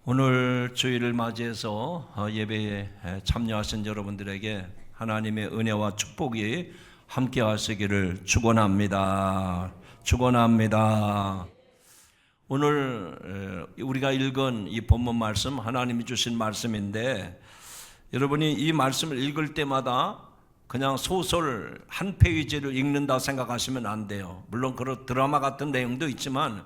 오늘 주일을 맞이해서 예배에 참여하신 여러분들에게 하나님의 은혜와 축복이 함께 하시기를 축원합니다. 축원합니다. 오늘 우리가 읽은 이 본문 말씀, 하나님이 주신 말씀인데, 여러분이 이 말씀을 읽을 때마다 그냥 소설 한 페이지를 읽는다 생각하시면 안 돼요. 물론 그런 드라마 같은 내용도 있지만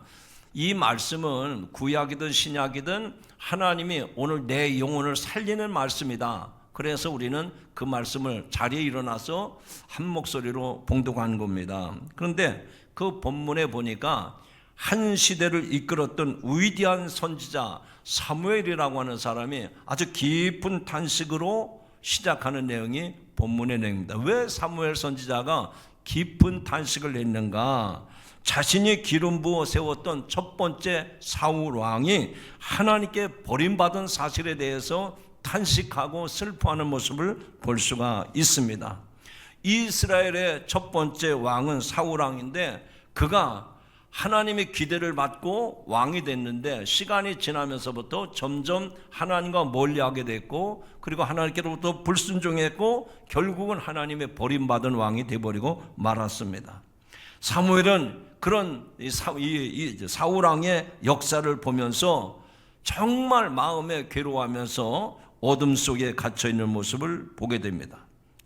이 말씀은 구약이든 신약이든 하나님이 오늘 내 영혼을 살리는 말씀이다. 그래서 우리는 그 말씀을 자리에 일어나서 한 목소리로 봉독한 겁니다. 그런데 그 본문에 보니까 한 시대를 이끌었던 위대한 선지자 사무엘이라고 하는 사람이 아주 깊은 탄식으로 시작하는 내용이 본문의 내용입니다. 왜 사무엘 선지자가 깊은 탄식을 했는가? 자신이 기름 부어 세웠던 첫 번째 사울 왕이 하나님께 버림받은 사실에 대해서 탄식하고 슬퍼하는 모습을 볼 수가 있습니다. 이스라엘의 첫 번째 왕은 사울 왕인데, 그가 하나님의 기대를 받고 왕이 됐는데 시간이 지나면서부터 점점 하나님과 멀리하게 됐고, 그리고 하나님께로부터 불순종했고 결국은 하나님의 버림받은 왕이 되어버리고 말았습니다. 사무엘은 그런 사울 왕의 역사를 보면서 정말 마음에 괴로워하면서 어둠 속에 갇혀있는 모습을 보게 됩니다.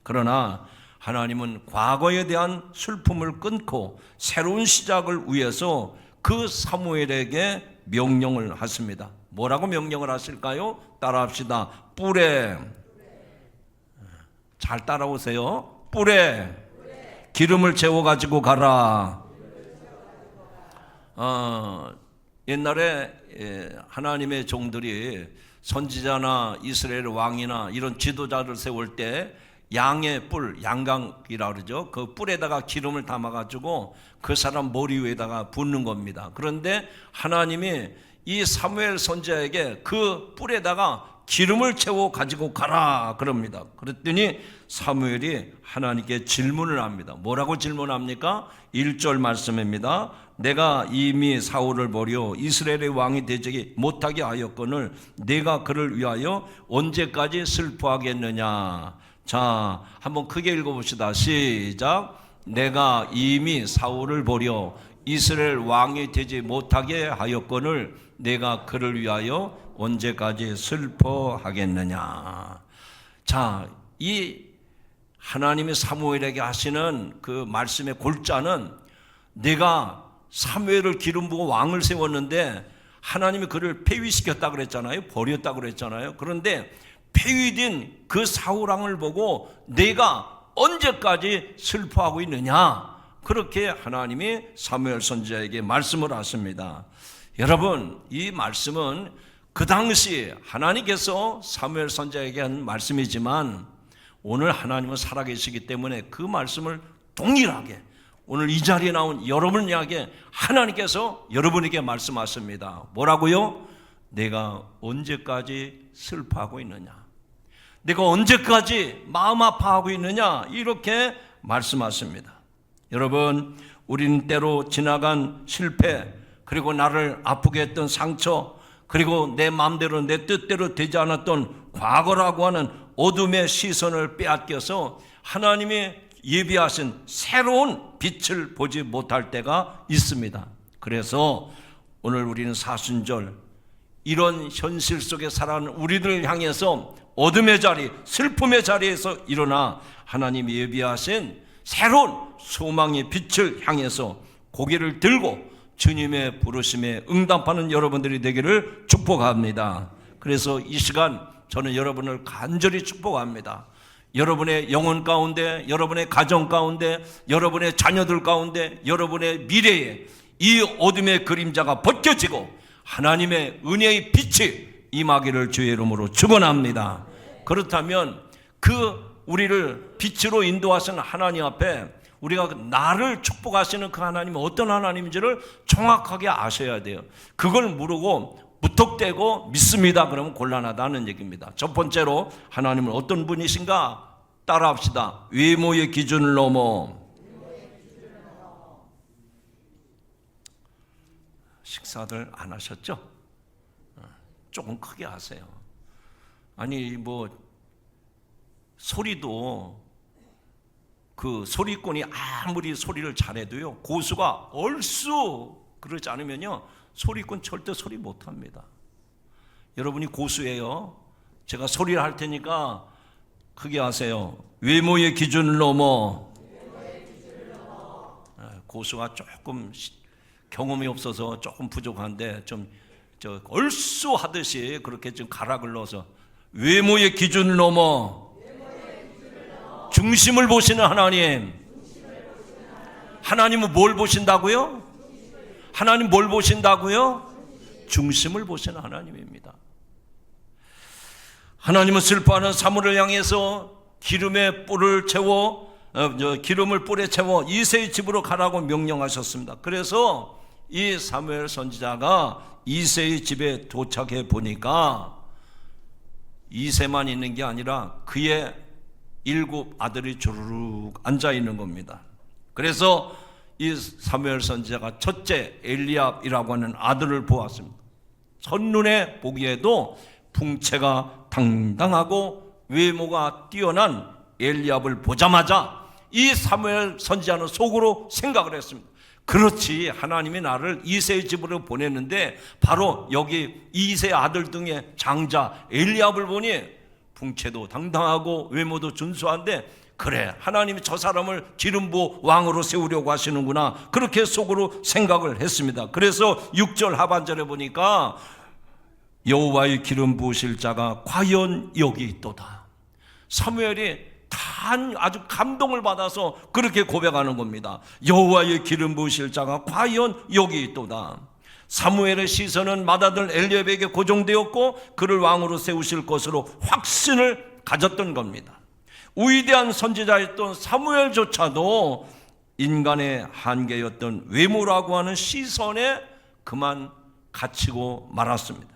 그러나 하나님은 과거에 대한 슬픔을 끊고 새로운 시작을 위해서 그 사무엘에게 명령을 하십니다. 뭐라고 명령을 하실까요? 따라합시다. 뿔에, 잘 따라오세요. 뿔에 기름을 채워가지고 가라. 옛날에 하나님의 종들이 선지자나 이스라엘 왕이나 이런 지도자를 세울 때 양의 뿔, 양강이라고 그러죠. 그 뿔에다가 기름을 담아가지고 그 사람 머리 위에다가 붓는 겁니다. 그런데 하나님이 이 사무엘 선지자에게 그 뿔에다가 기름을 채워 가지고 가라 그럽니다. 그랬더니 사무엘이 하나님께 질문을 합니다. 뭐라고 질문합니까? 1절 말씀입니다. 내가 이미 사울을 버려 이스라엘의 왕이 되지 못하게 하였거늘 내가 그를 위하여 언제까지 슬퍼하겠느냐. 자, 한번 크게 읽어봅시다. 시작. 내가 이미 사울을 버려 이스라엘 왕이 되지 못하게 하였거늘 내가 그를 위하여 언제까지 슬퍼하겠느냐. 자, 이 하나님이 사무엘에게 하시는 그 말씀의 골자는, 내가 사무엘을 기름 부어 왕을 세웠는데 하나님이 그를 폐위시켰다 그랬잖아요. 버렸다 그랬잖아요. 그런데 폐위된 그 사울 왕을 보고 내가 언제까지 슬퍼하고 있느냐, 그렇게 하나님이 사무엘 선지자에게 말씀을 하십니다. 여러분, 이 말씀은 그 당시 하나님께서 사무엘 선지자에게 한 말씀이지만 오늘 하나님은 살아계시기 때문에 그 말씀을 동일하게 오늘 이 자리에 나온 여러분을 향해 하나님께서 여러분에게 말씀하십니다. 뭐라고요? 내가 언제까지 슬퍼하고 있느냐, 내가 언제까지 마음 아파하고 있느냐, 이렇게 말씀하십니다. 여러분, 우리는 때로 지나간 실패, 그리고 나를 아프게 했던 상처, 그리고 내 마음대로 내 뜻대로 되지 않았던 과거라고 하는 어둠의 시선을 빼앗겨서 하나님이 예비하신 새로운 빛을 보지 못할 때가 있습니다. 그래서 오늘 우리는 사순절, 이런 현실 속에 살아가는 우리들을 향해서 어둠의 자리, 슬픔의 자리에서 일어나 하나님이 예비하신 새로운 소망의 빛을 향해서 고개를 들고 주님의 부르심에 응답하는 여러분들이 되기를 축복합니다. 그래서 이 시간 저는 여러분을 간절히 축복합니다. 여러분의 영혼 가운데, 여러분의 가정 가운데, 여러분의 자녀들 가운데, 여러분의 미래에 이 어둠의 그림자가 벗겨지고 하나님의 은혜의 빛이 임하기를 주의 이름으로 축원합니다. 그렇다면 그 우리를 빛으로 인도하시는 하나님 앞에 우리가 나를 축복하시는 그 하나님은 어떤 하나님인지를 정확하게 아셔야 돼요. 그걸 모르고 무턱대고 믿습니다 그러면 곤란하다는 얘기입니다. 첫 번째로 하나님은 어떤 분이신가? 따라합시다. 외모의 기준을 넘어. 식사들 안 하셨죠? 조금 크게 하세요. 아니 뭐 소리도 그 소리꾼이 아무리 소리를 잘해도요, 고수가 얼쑤 그러지 않으면요 소리꾼 절대 소리 못합니다. 여러분이 고수예요. 제가 소리를 할 테니까 크게 하세요. 외모의 기준을 넘어. 고수가 조금 경험이 없어서 조금 부족한데 좀 얼쑤 하듯이 그렇게 좀 가락을 넣어서 외모의 기준을 넘어 중심을 보시는 하나님. 하나님은 뭘 보신다고요? 하나님 뭘 보신다고요? 중심을 보시는 하나님입니다. 하나님은 슬퍼하는 사무엘을 향해서 기름을 뿔에 채워 이새의 집으로 가라고 명령하셨습니다. 그래서 이 사무엘 선지자가 이새의 집에 도착해 보니까 이새만 있는 게 아니라 그의 7 아들이 주르륵 앉아 있는 겁니다. 그래서 이 사무엘 선지자가 첫째 엘리압이라고 하는 아들을 보았습니다. 첫눈에 보기에도 풍채가 당당하고 외모가 뛰어난 엘리압을 보자마자 이 사무엘 선지자는 속으로 생각을 했습니다. 그렇지, 하나님이 나를 이새의 집으로 보냈는데 바로 여기 이새 아들 등의 장자 엘리압을 보니 풍채도 당당하고 외모도 준수한데, 그래, 하나님이 저 사람을 기름 부어 왕으로 세우려고 하시는구나, 그렇게 속으로 생각을 했습니다. 그래서 6절 하반절에 보니까 여호와의 기름 부으실 자가 과연 여기 있도다. 사무엘이 아주 감동을 받아서 그렇게 고백하는 겁니다. 여호와의 기름 부으실 자가 과연 여기 있도다. 사무엘의 시선은 맏아들 엘리압에게 고정되었고 그를 왕으로 세우실 것으로 확신을 가졌던 겁니다. 위대한 선지자였던 사무엘조차도 인간의 한계였던 외모라고 하는 시선에 그만 갇히고 말았습니다.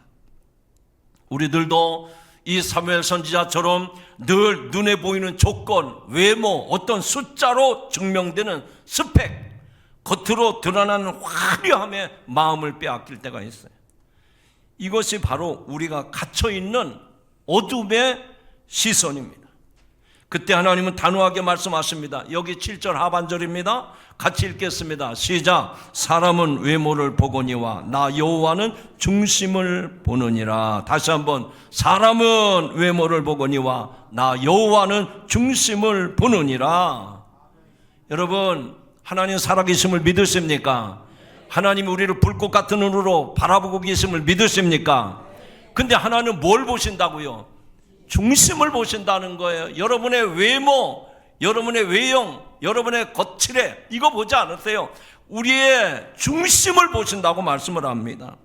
우리들도 이 사무엘 선지자처럼 늘 눈에 보이는 조건, 외모, 어떤 숫자로 증명되는 스펙, 겉으로 드러나는 화려함에 마음을 빼앗길 때가 있어요. 이것이 바로 우리가 갇혀있는 어둠의 시선입니다. 그때 하나님은 단호하게 말씀하십니다. 여기 7절 하반절입니다. 같이 읽겠습니다. 시작. 사람은 외모를 보거니와 나 여호와는 중심을 보느니라. 다시 한번, 사람은 외모를 보거니와 나 여호와는 중심을 보느니라. 여러분, 하나님 살아계심을 믿으십니까? 하나님이 우리를 불꽃 같은 눈으로 바라보고 계심을 믿으십니까? 근데 하나님은 뭘 보신다고요? 중심을 보신다는 거예요. 여러분의 외모, 여러분의 외형, 여러분의 거칠애, 이거 보지 않으세요. 우리의 중심을 보신다고 말씀을 합니다.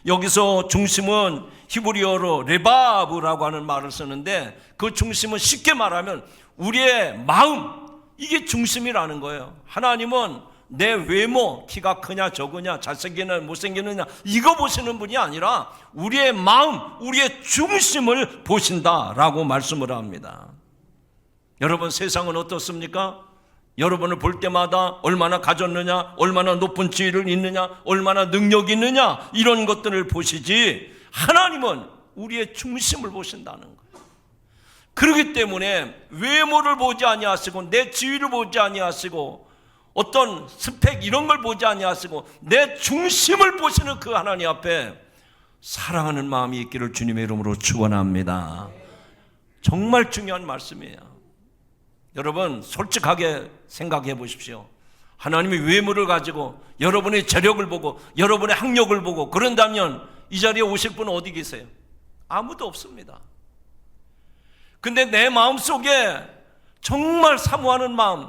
여기서 중심은 히브리어로 레바브라고 하는 말을 쓰는데, 그 중심은 쉽게 말하면 우리의 마음, 이게 중심이라는 거예요. 하나님은 내 외모, 키가 크냐 적으냐, 잘생기냐 못생기느냐, 이거 보시는 분이 아니라 우리의 마음, 우리의 중심을 보신다라고 말씀을 합니다. 여러분, 세상은 어떻습니까? 여러분을 볼 때마다 얼마나 가졌느냐, 얼마나 높은 지위를 있느냐, 얼마나 능력이 있느냐, 이런 것들을 보시지, 하나님은 우리의 중심을 보신다는 거예요. 그렇기 때문에 외모를 보지 아니하시고 내 지위를 보지 아니하시고 어떤 스펙 이런 걸 보지 아니하시고 내 중심을 보시는 그 하나님 앞에 사랑하는 마음이 있기를 주님의 이름으로 축원합니다. 정말 중요한 말씀이에요. 여러분, 솔직하게 생각해 보십시오. 하나님이 외모를 가지고 여러분의 재력을 보고 여러분의 학력을 보고 그런다면 이 자리에 오실 분은 어디 계세요? 아무도 없습니다. 근데 내 마음속에 정말 사모하는 마음,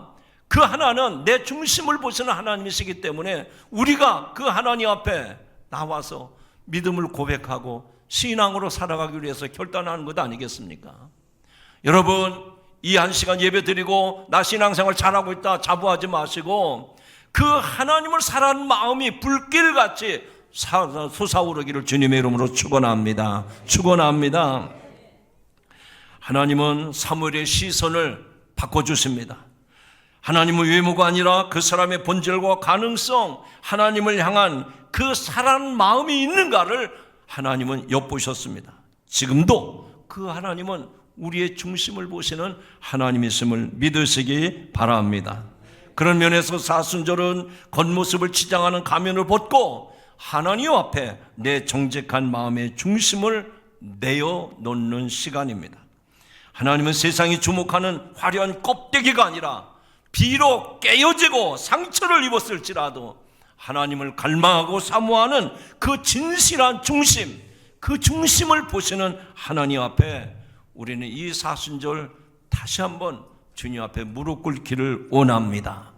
그 하나는 내 중심을 보시는 하나님이시기 때문에 우리가 그 하나님 앞에 나와서 믿음을 고백하고 신앙으로 살아가기 위해서 결단하는 것 아니겠습니까? 여러분, 이 한 시간 예배 드리고 나 신앙생활 잘하고 있다 자부하지 마시고 그 하나님을 사랑하는 마음이 불길같이 솟아오르기를 주님의 이름으로 축원합니다. 축원합니다. 하나님은 사무엘의 시선을 바꿔주십니다. 하나님은 외모가 아니라 그 사람의 본질과 가능성, 하나님을 향한 그 사랑하는 마음이 있는가를 하나님은 엿보셨습니다. 지금도 그 하나님은 우리의 중심을 보시는 하나님이심을 믿으시기 바랍니다. 그런 면에서 사순절은 겉모습을 치장하는 가면을 벗고 하나님 앞에 내 정직한 마음의 중심을 내어놓는 시간입니다. 하나님은 세상이 주목하는 화려한 껍데기가 아니라 비록 깨어지고 상처를 입었을지라도 하나님을 갈망하고 사모하는 그 진실한 중심, 그 중심을 보시는 하나님 앞에 우리는 이 사순절 다시 한번 주님 앞에 무릎 꿇기를 원합니다.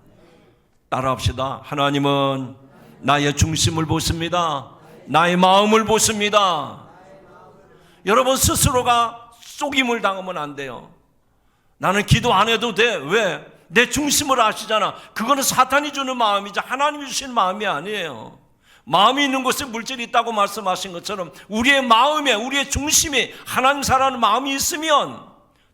따라합시다. 하나님은 나의 중심을 보십니다. 나의 마음을 보십니다. 여러분 스스로가 속임을 당하면 안 돼요. 나는 기도 안 해도 돼. 왜? 내 중심을 아시잖아. 그거는 사탄이 주는 마음이지 하나님이 주신 마음이 아니에요. 마음이 있는 곳에 물질이 있다고 말씀하신 것처럼 우리의 마음에, 우리의 중심이 하나님 사랑하는 마음이 있으면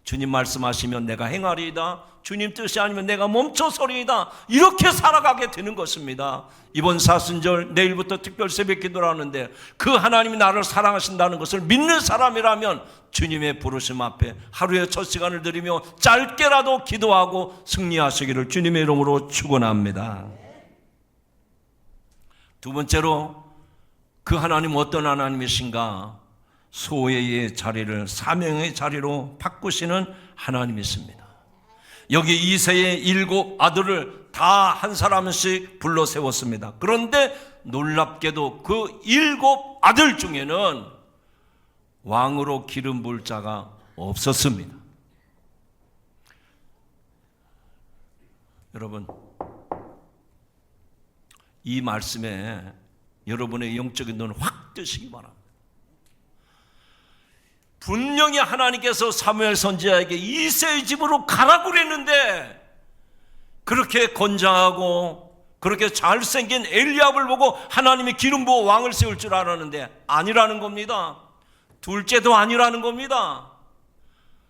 주님 말씀하시면 내가 행하리이다, 주님 뜻이 아니면 내가 멈춰서리이다, 이렇게 살아가게 되는 것입니다. 이번 사순절 내일부터 특별 새벽 기도를 하는데 그 하나님이 나를 사랑하신다는 것을 믿는 사람이라면 주님의 부르심 앞에 하루의 첫 시간을 드리며 짧게라도 기도하고 승리하시기를 주님의 이름으로 축원합니다. 두 번째로 그 하나님은 어떤 하나님이신가? 소외의 자리를 사명의 자리로 바꾸시는 하나님이십니다. 여기 이새의 7 아들을 다 한 사람씩 불러 세웠습니다. 그런데 놀랍게도 그 7 아들 중에는 왕으로 기름 부을 자가 없었습니다. 여러분, 이 말씀에 여러분의 영적인 눈을 확 뜨시기 바랍니다. 분명히 하나님께서 사무엘 선지자에게 이새의 집으로 가라고 그랬는데 그렇게 건장하고 그렇게 잘생긴 엘리압을 보고 하나님이 기름 부어 왕을 세울 줄 알았는데 아니라는 겁니다. 둘째도 아니라는 겁니다.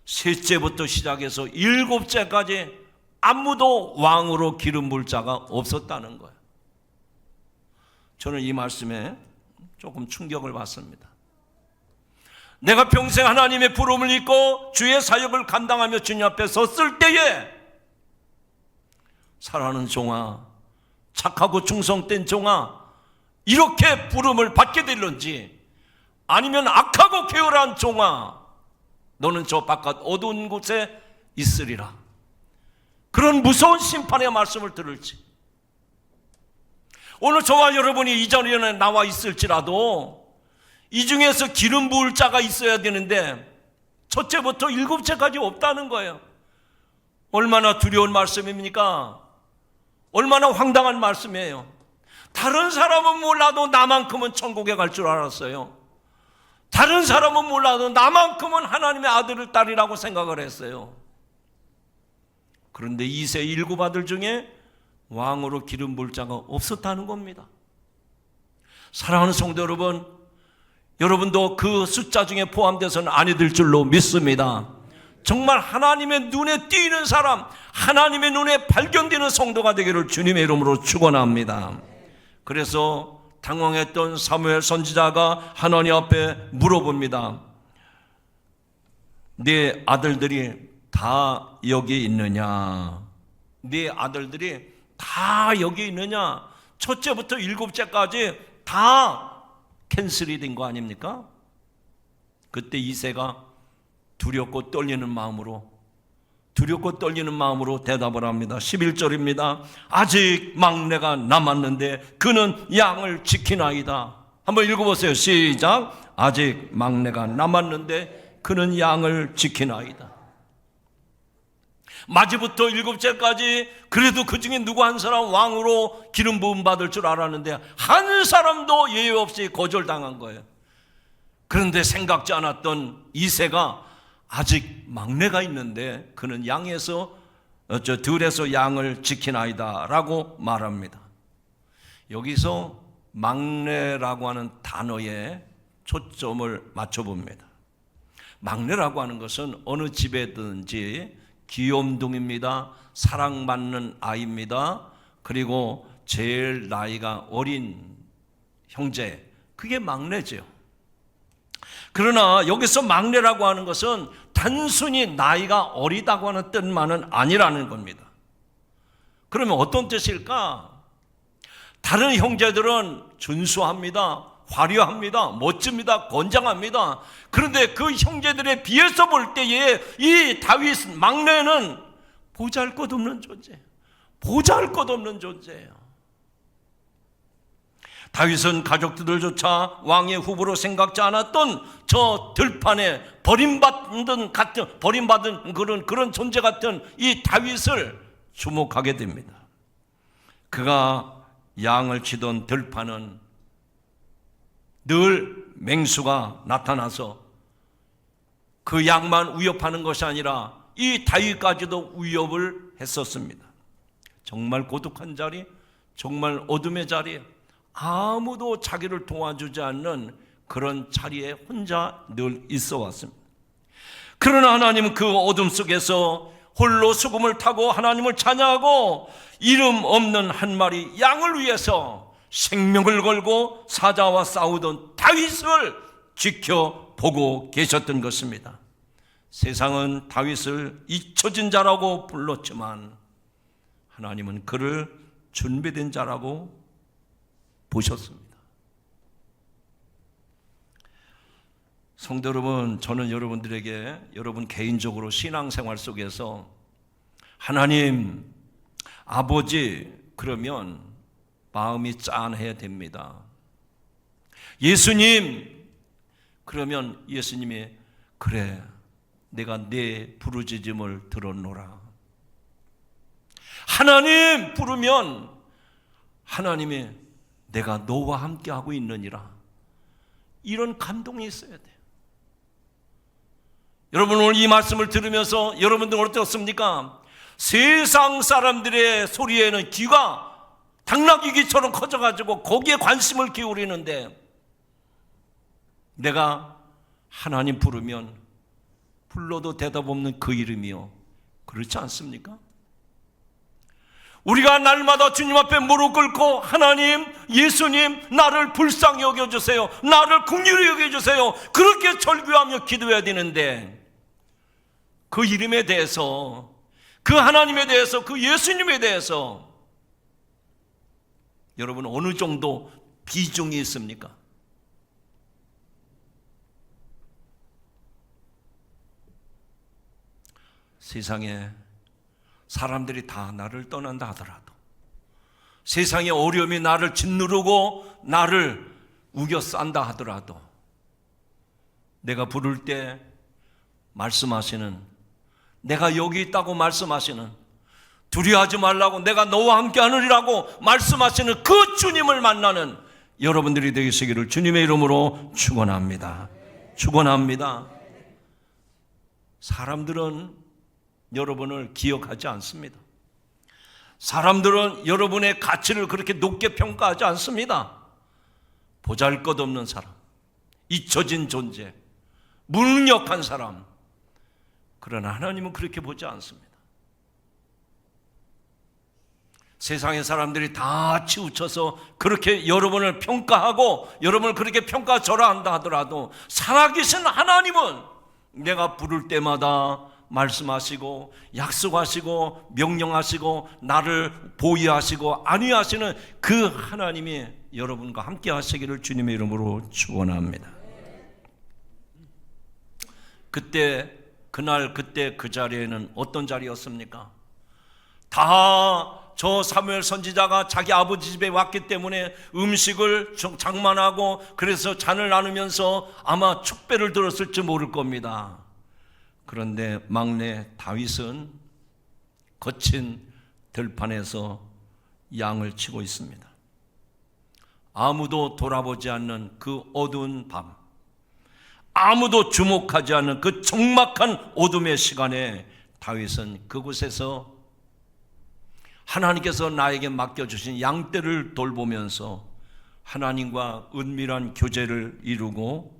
셋째부터 시작해서 7째까지 아무도 왕으로 기름 부을 자가 없었다는 거예요. 저는 이 말씀에 조금 충격을 받습니다. 내가 평생 하나님의 부름을 입고 주의 사역을 감당하며 주님 앞에 섰을 때에 사랑하는 종아, 착하고 충성된 종아, 이렇게 부름을 받게 될런지 아니면 악하고 게으르한 종아, 너는 저 바깥 어두운 곳에 있으리라, 그런 무서운 심판의 말씀을 들을지. 오늘 저와 여러분이 이 자리에 나와 있을지라도 이 중에서 기름 부을 자가 있어야 되는데 첫째부터 7째까지 없다는 거예요. 얼마나 두려운 말씀입니까? 얼마나 황당한 말씀이에요. 다른 사람은 몰라도 나만큼은 천국에 갈 줄 알았어요. 다른 사람은 몰라도 나만큼은 하나님의 아들을 딸이라고 생각을 했어요. 그런데 이새 7 아들 중에 왕으로 기름 부을 자가 없었다는 겁니다. 사랑하는 성도 여러분, 여러분도 그 숫자 중에 포함돼서는 아니될 줄로 믿습니다. 정말 하나님의 눈에 띄는 사람, 하나님의 눈에 발견되는 성도가 되기를 주님의 이름으로 축원합니다. 그래서 당황했던 사무엘 선지자가 하나님 앞에 물어봅니다. 네 아들들이 다 여기 있느냐? 네 아들들이 다 여기 있느냐? 첫째부터 7째까지 다 캔슬이 된 거 아닙니까? 그때 이새가 두렵고 떨리는 마음으로 대답을 합니다. 11절입니다. 아직 막내가 남았는데 그는 양을 지키나이다. 한번 읽어보세요. 시작. 아직 막내가 남았는데 그는 양을 지키나이다. 마지부터 7째까지 그래도 그 중에 누구 한 사람 왕으로 기름 부음 받을 줄 알았는데 한 사람도 예외 없이 거절당한 거예요. 그런데 생각지 않았던 이새가 아직 막내가 있는데 그는 들에서 양을 지키나이다 라고 말합니다. 여기서 막내라고 하는 단어에 초점을 맞춰봅니다. 막내라고 하는 것은 어느 집에든지 귀염둥입니다. 사랑받는 아이입니다. 그리고 제일 나이가 어린 형제, 그게 막내죠. 그러나 여기서 막내라고 하는 것은 단순히 나이가 어리다고 하는 뜻만은 아니라는 겁니다. 그러면 어떤 뜻일까? 다른 형제들은 준수합니다, 화려합니다, 멋집니다, 건장합니다. 그런데 그 형제들에 비해서 볼 때에 이 다윗 막내는 보잘것없는 존재예요. 보잘것없는 존재예요. 다윗은 가족들조차 왕의 후보로 생각지 않았던 저 들판에 버림받은 그런 존재 같은 이 다윗을 주목하게 됩니다. 그가 양을 치던 들판은 늘 맹수가 나타나서 그 양만 위협하는 것이 아니라 이 다윗까지도 위협을 했었습니다. 정말 고독한 자리, 정말 어둠의 자리, 아무도 자기를 도와주지 않는 그런 자리에 혼자 늘 있어 왔습니다. 그러나 하나님은 그 어둠 속에서 홀로 수금을 타고 하나님을 찬양하고 이름 없는 한 마리 양을 위해서 생명을 걸고 사자와 싸우던 다윗을 지켜보고 계셨던 것입니다. 세상은 다윗을 잊혀진 자라고 불렀지만 하나님은 그를 준비된 자라고 보셨습니다. 성도 여러분, 저는 여러분들에게 여러분 개인적으로 신앙생활 속에서 하나님, 아버지 그러면 마음이 짠해야 됩니다. 예수님 그러면 예수님이 그래 내가 내 부르짖음을 들었노라. 하나님 부르면 하나님이 내가 너와 함께하고 있느니라. 이런 감동이 있어야 돼요. 여러분 오늘 이 말씀을 들으면서 여러분들 어떻습니까? 세상 사람들의 소리에는 귀가 당나귀기처럼 커져가지고 거기에 관심을 기울이는데 내가 하나님 부르면 불러도 대답 없는 그 이름이요. 그렇지 않습니까? 우리가 날마다 주님 앞에 무릎 꿇고 하나님, 예수님 나를 불쌍히 여겨주세요, 나를 긍휼히 여겨주세요, 그렇게 절규하며 기도해야 되는데 그 이름에 대해서, 그 하나님에 대해서, 그 예수님에 대해서 여러분 어느 정도 비중이 있습니까? 세상에 사람들이 다 나를 떠난다 하더라도, 세상의 어려움이 나를 짓누르고 나를 우겨 싼다 하더라도 내가 부를 때 말씀하시는, 내가 여기 있다고 말씀하시는, 두려워하지 말라고 내가 너와 함께 하느리라고 말씀하시는 그 주님을 만나는 여러분들이 되시기를 주님의 이름으로 축원합니다. 축원합니다. 사람들은 여러분을 기억하지 않습니다. 사람들은 여러분의 가치를 그렇게 높게 평가하지 않습니다. 보잘것없는 사람, 잊혀진 존재, 무능력한 사람. 그러나 하나님은 그렇게 보지 않습니다. 세상의 사람들이 다 치우쳐서 그렇게 여러분을 평가하고 여러분을 그렇게 평가절하한다 하더라도 살아계신 하나님은 내가 부를 때마다 말씀하시고 약속하시고 명령하시고 나를 보호하시고 안위하시는 그 하나님이 여러분과 함께 하시기를 주님의 이름으로 축원합니다. 그날 그때 그 자리에는 어떤 자리였습니까? 다 저 사무엘 선지자가 자기 아버지 집에 왔기 때문에 음식을 장만하고 그래서 잔을 나누면서 아마 축배를 들었을지 모를 겁니다. 그런데 막내 다윗은 거친 들판에서 양을 치고 있습니다. 아무도 돌아보지 않는 그 어두운 밤, 아무도 주목하지 않는 그 적막한 어둠의 시간에 다윗은 그곳에서 하나님께서 나에게 맡겨주신 양떼를 돌보면서 하나님과 은밀한 교제를 이루고,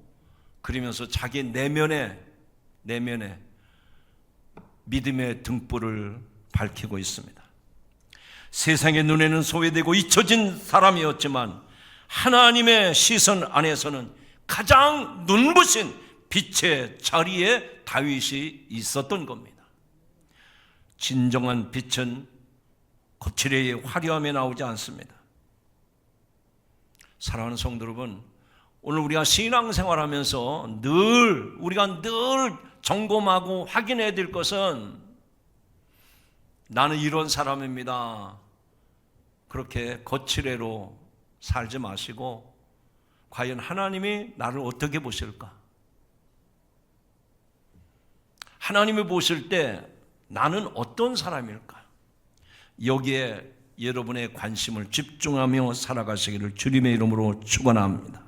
그러면서 자기 내면에 믿음의 등불을 밝히고 있습니다. 세상의 눈에는 소외되고 잊혀진 사람이었지만 하나님의 시선 안에서는 가장 눈부신, 빛의 자리에 다윗이 있었던 겁니다. 진정한 빛은 거칠의 화려함에 나오지 않습니다. 사랑하는 성도 여러분, 오늘 우리가 신앙생활하면서 우리가 늘 점검하고 확인해야 될 것은 나는 이런 사람입니다. 그렇게 거칠애로 살지 마시고 과연 하나님이 나를 어떻게 보실까? 하나님이 보실 때 나는 어떤 사람일까? 여기에 여러분의 관심을 집중하며 살아가시기를 주님의 이름으로 축원합니다.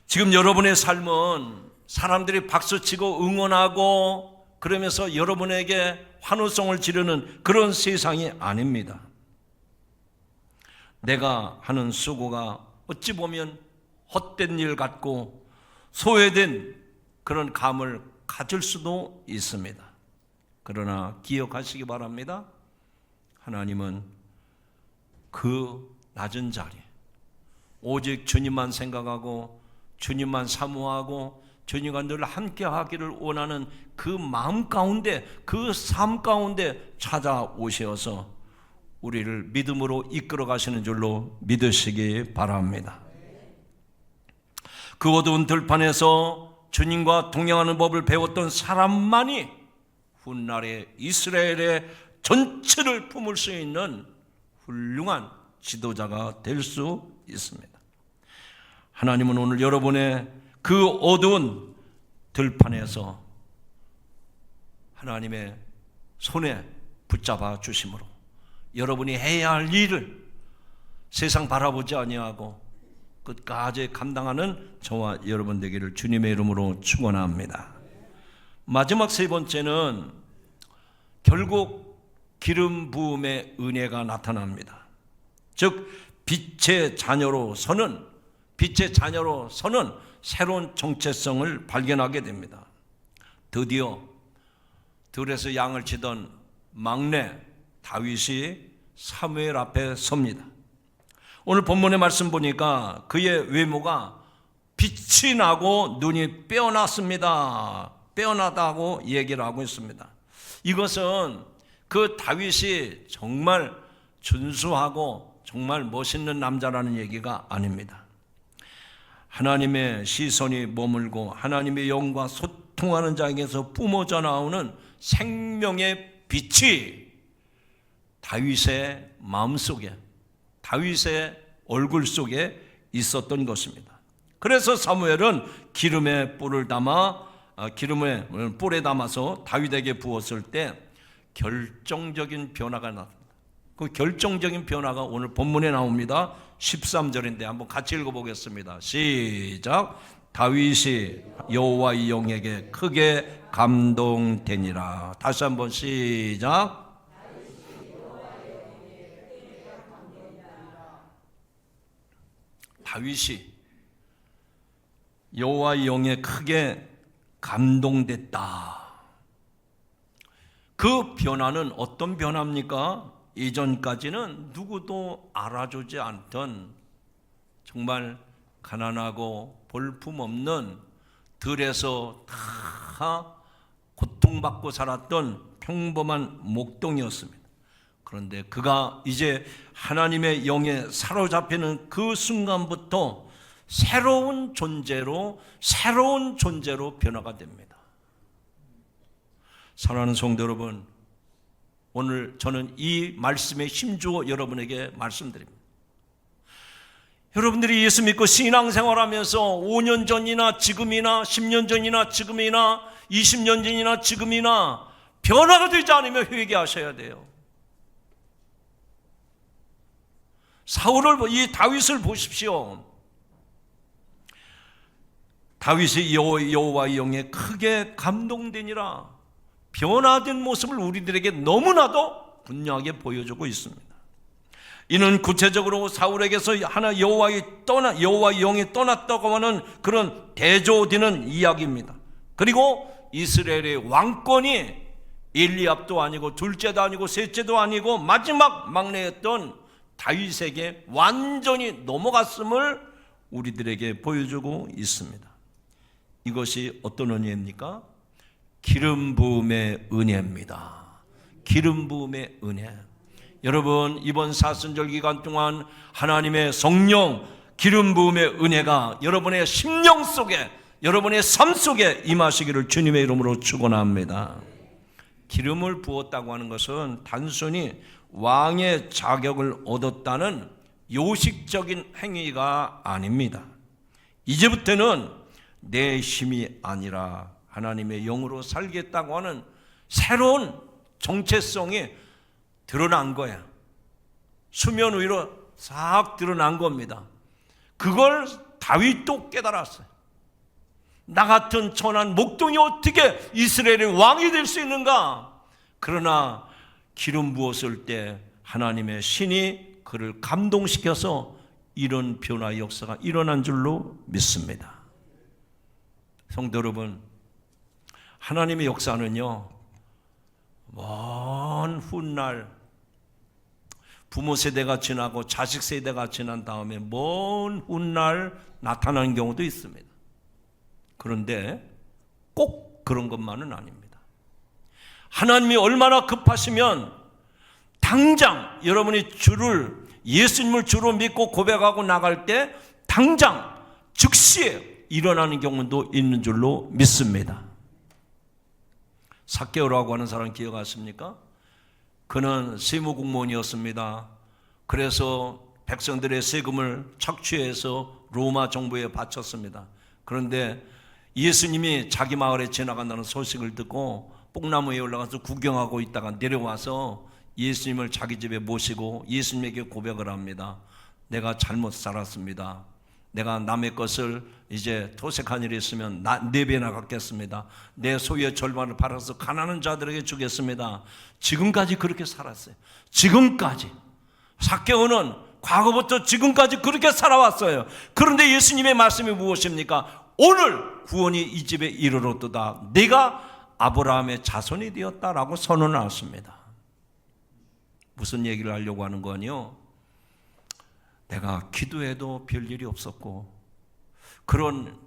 지금 여러분의 삶은 사람들이 박수치고 응원하고 그러면서 여러분에게 환호성을 지르는 그런 세상이 아닙니다. 내가 하는 수고가 어찌 보면 헛된 일 같고 소외된 그런 감을 가질 수도 있습니다. 그러나 기억하시기 바랍니다. 하나님은 그 낮은 자리, 오직 주님만 생각하고 주님만 사모하고 주님과 늘 함께 하기를 원하는 그 마음 가운데, 그 삶 가운데 찾아오셔서 우리를 믿음으로 이끌어 가시는 줄로 믿으시기 바랍니다. 그 어두운 들판에서 주님과 동행하는 법을 배웠던 사람만이 훗날에 이스라엘의 전체를 품을 수 있는 훌륭한 지도자가 될 수 있습니다. 하나님은 오늘 여러분의 그 어두운 들판에서 하나님의 손에 붙잡아 주심으로 여러분이 해야 할 일을 세상 바라보지 아니하고 끝까지 감당하는 저와 여러분 되기를 주님의 이름으로 축원합니다. 마지막 세 번째는 결국 기름 부음의 은혜가 나타납니다. 즉 빛의 자녀로 서는 새로운 정체성을 발견하게 됩니다. 드디어 들에서 양을 치던 막내 다윗이 사무엘 앞에 섭니다. 오늘 본문의 말씀 보니까 그의 외모가 빛이 나고 눈이 빼어났습니다. 빼어나다고 얘기를 하고 있습니다. 이것은 그 다윗이 정말 준수하고 정말 멋있는 남자라는 얘기가 아닙니다. 하나님의 시선이 머물고 하나님의 영과 소통하는 자에게서 뿜어져 나오는 생명의 빛이 다윗의 마음속에, 다윗의 얼굴 속에 있었던 것입니다. 그래서 사무엘은 기름에 뿔에 담아서 다윗에게 부었을 때 결정적인 변화가 나타납니다. 그 결정적인 변화가 오늘 본문에 나옵니다. 13절인데 한번 같이 읽어보겠습니다. 시작. 다윗이 여호와의 영에게 크게 감동되니라. 다시 한번 시작. 다윗이 여호와의 영에 크게 감동됐다. 그 변화는 어떤 변화입니까? 이전까지는 누구도 알아주지 않던 정말 가난하고 볼품없는 들에서 다 고통받고 살았던 평범한 목동이었습니다. 그런데 그가 이제 하나님의 영에 사로잡히는 그 순간부터 새로운 존재로 변화가 됩니다. 사랑하는 성도 여러분, 오늘 저는 이 말씀에 힘주어 여러분에게 말씀드립니다. 여러분들이 예수 믿고 신앙생활하면서 5년 전이나 지금이나 10년 전이나 지금이나 20년 전이나 지금이나 변화가 되지 않으면 회개하셔야 돼요. 이 다윗을 보십시오. 다윗이 여호와의 영에 크게 감동되니라. 변화된 모습을 우리들에게 너무나도 분명하게 보여주고 있습니다. 이는 구체적으로 사울에게서 여호와의 영이 떠났다고 하는 그런 대조되는 이야기입니다. 그리고 이스라엘의 왕권이 엘리압도 아니고 둘째도 아니고 셋째도 아니고 마지막 막내였던 다윗에게 완전히 넘어갔음을 우리들에게 보여주고 있습니다. 이것이 어떤 은혜입니까? 기름 부음의 은혜입니다. 기름 부음의 은혜. 여러분, 이번 사순절 기간 동안 하나님의 성령 기름 부음의 은혜가 여러분의 심령 속에, 여러분의 삶 속에 임하시기를 주님의 이름으로 축원합니다. 기름을 부었다고 하는 것은 단순히 왕의 자격을 얻었다는 요식적인 행위가 아닙니다. 이제부터는 내 힘이 아니라 하나님의 영으로 살겠다고 하는 새로운 정체성이 드러난 거야. 수면 위로 싹 드러난 겁니다. 그걸 다윗도 깨달았어요. 나 같은 천한 목동이 어떻게 이스라엘의 왕이 될 수 있는가? 그러나 기름 부었을 때 하나님의 신이 그를 감동시켜서 이런 변화의 역사가 일어난 줄로 믿습니다. 성도 여러분, 하나님의 역사는요, 먼 훗날 부모 세대가 지나고 자식 세대가 지난 다음에 먼 훗날 나타나는 경우도 있습니다. 그런데 꼭 그런 것만은 아닙니다. 하나님이 얼마나 급하시면 당장 여러분이 예수님을 주로 믿고 고백하고 나갈 때 당장 즉시에 일어나는 경우도 있는 줄로 믿습니다. 삭개오라고 하는 사람 기억하십니까? 그는 세무공무원이었습니다. 그래서 백성들의 세금을 착취해서 로마 정부에 바쳤습니다. 그런데 예수님이 자기 마을에 지나간다는 소식을 듣고 뽕나무에 올라가서 구경하고 있다가 내려와서 예수님을 자기 집에 모시고 예수님에게 고백을 합니다. 내가 잘못 살았습니다. 내가 남의 것을 이제 토색한 일이 있으면 4배나 갚겠습니다. 내 소유의 절반을 팔아서 가난한 자들에게 주겠습니다. 지금까지 그렇게 살았어요. 지금까지. 삭개오는 과거부터 지금까지 그렇게 살아왔어요. 그런데 예수님의 말씀이 무엇입니까? 오늘 구원이 이 집에 이르렀도다. 내가 아브라함의 자손이 되었다라고 선언하십니다. 무슨 얘기를 하려고 하는 거니요? 내가 기도해도 별일이 없었고 그런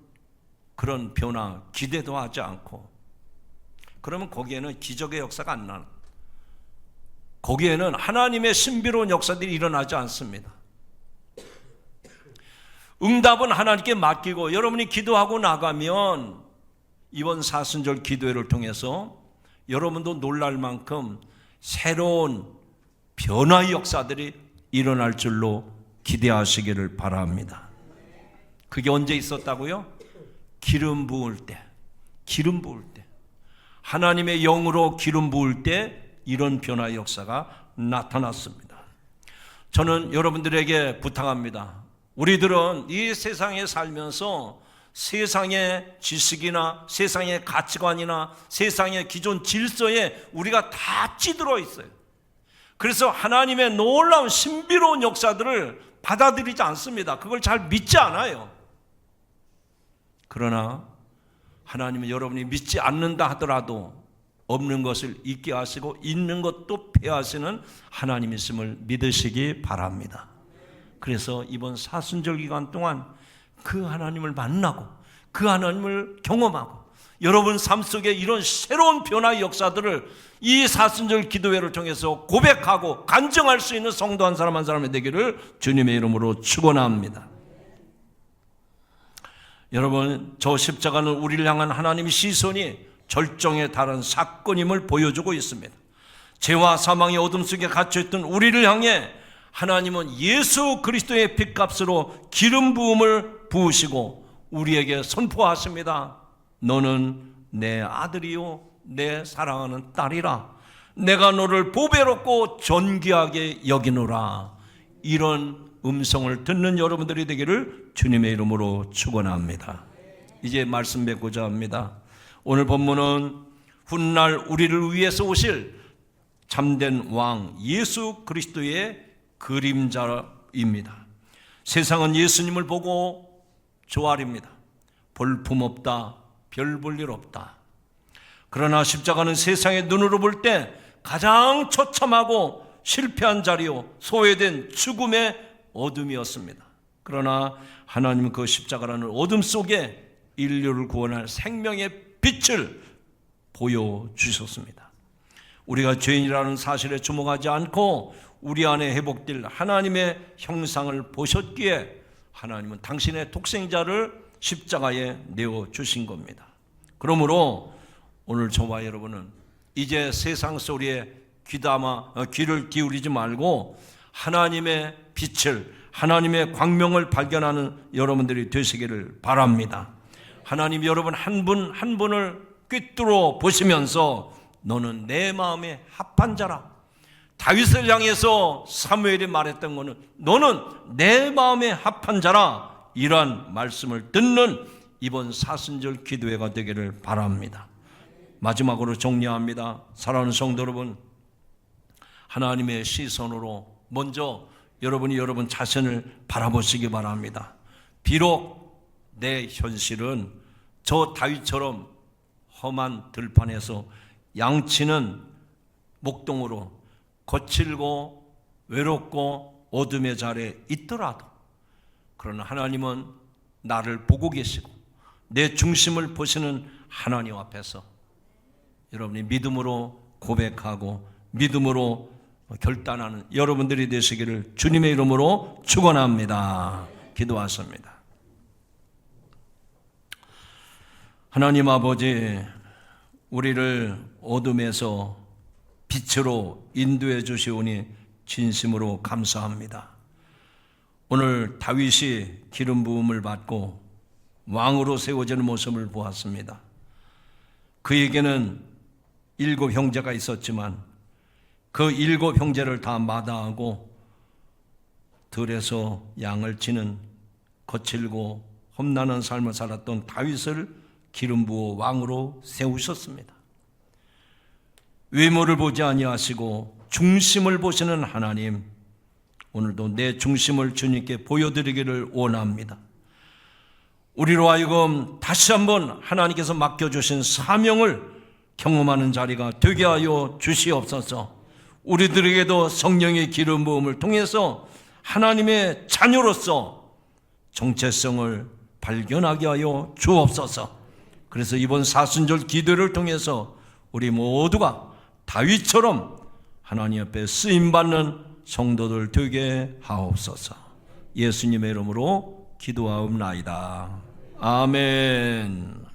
변화 기대도 하지 않고, 그러면 거기에는 기적의 역사가 안 나는, 거기에는 하나님의 신비로운 역사들이 일어나지 않습니다. 응답은 하나님께 맡기고 여러분이 기도하고 나가면 이번 사순절 기도회를 통해서 여러분도 놀랄 만큼 새로운 변화의 역사들이 일어날 줄로 기대하시기를 바랍니다. 그게 언제 있었다고요? 기름 부을 때, 기름 부을 때, 하나님의 영으로 기름 부을 때 이런 변화의 역사가 나타났습니다. 저는 여러분들에게 부탁합니다. 우리들은 이 세상에 살면서 세상의 지식이나 세상의 가치관이나 세상의 기존 질서에 우리가 다 찌들어 있어요. 그래서 하나님의 놀라운 신비로운 역사들을 받아들이지 않습니다. 그걸 잘 믿지 않아요. 그러나 하나님은 여러분이 믿지 않는다 하더라도 없는 것을 있게 하시고 있는 것도 폐하시는 하나님이심을 믿으시기 바랍니다. 그래서 이번 사순절 기간 동안 그 하나님을 만나고 그 하나님을 경험하고 여러분 삶 속에 이런 새로운 변화의 역사들을 이 사순절 기도회를 통해서 고백하고 간증할 수 있는 성도 한 사람 한 사람이 되기를 주님의 이름으로 축원합니다. 여러분, 저 십자가는 우리를 향한 하나님의 시선이 절정에 달한 사건임을 보여주고 있습니다. 죄와 사망의 어둠 속에 갇혀있던 우리를 향해 하나님은 예수 그리스도의 핏값으로 기름 부음을 부으시고 우리에게 선포하십니다. 너는 내 아들이요 내 사랑하는 딸이라. 내가 너를 보배롭고 존귀하게 여기노라. 이런 음성을 듣는 여러분들이 되기를 주님의 이름으로 축원합니다. 이제 말씀 맺고자 합니다. 오늘 본문은 훗날 우리를 위해서 오실 참된 왕 예수 그리스도의 그림자입니다. 세상은 예수님을 보고 조아립니다. 볼품없다, 별 볼 일 없다. 그러나 십자가는 세상의 눈으로 볼 때 가장 처참하고 실패한 자리요 소외된 죽음의 어둠이었습니다. 그러나 하나님은 그 십자가라는 어둠 속에 인류를 구원할 생명의 빛을 보여주셨습니다. 우리가 죄인이라는 사실에 주목하지 않고 우리 안에 회복될 하나님의 형상을 보셨기에 하나님은 당신의 독생자를 십자가에 내어주신 겁니다. 그러므로 오늘 저와 여러분은 이제 세상 소리에 귀를 기울이지 말고 하나님의 빛을, 하나님의 광명을 발견하는 여러분들이 되시기를 바랍니다. 하나님 여러분 한 분 한 분을 꿰뚫어 보시면서 너는 내 마음에 합한 자라. 다윗을 향해서 사무엘이 말했던 것은 너는 내 마음에 합한 자라. 이러한 말씀을 듣는 이번 사순절 기도회가 되기를 바랍니다. 마지막으로 정리합니다. 사랑하는 성도 여러분, 하나님의 시선으로 먼저 여러분이 여러분 자신을 바라보시기 바랍니다. 비록 내 현실은 저 다윗처럼 험한 들판에서 양치는 목동으로 거칠고 외롭고 어둠의 자리에 있더라도, 그러나 하나님은 나를 보고 계시고 내 중심을 보시는 하나님 앞에서 여러분이 믿음으로 고백하고 믿음으로 결단하는 여러분들이 되시기를 주님의 이름으로 축원합니다. 기도하십니다. 하나님 아버지, 우리를 어둠에서 빛으로 인도해 주시오니 진심으로 감사합니다. 오늘 다윗이 기름 부음을 받고 왕으로 세워지는 모습을 보았습니다. 그에게는 7 형제가 있었지만 그 7 형제를 다 마다하고 들에서 양을 치는 거칠고 험난한 삶을 살았던 다윗을 기름 부어 왕으로 세우셨습니다. 외모를 보지 아니하시고 중심을 보시는 하나님, 오늘도 내 중심을 주님께 보여드리기를 원합니다. 우리로 하여금 다시 한번 하나님께서 맡겨주신 사명을 경험하는 자리가 되게 하여 주시옵소서. 우리들에게도 성령의 기름 부음을 통해서 하나님의 자녀로서 정체성을 발견하게 하여 주옵소서. 그래서 이번 사순절 기도를 통해서 우리 모두가 다윗처럼 하나님 앞에 쓰임받는 성도들 되게 하옵소서. 예수님의 이름으로 기도하옵나이다. 아멘.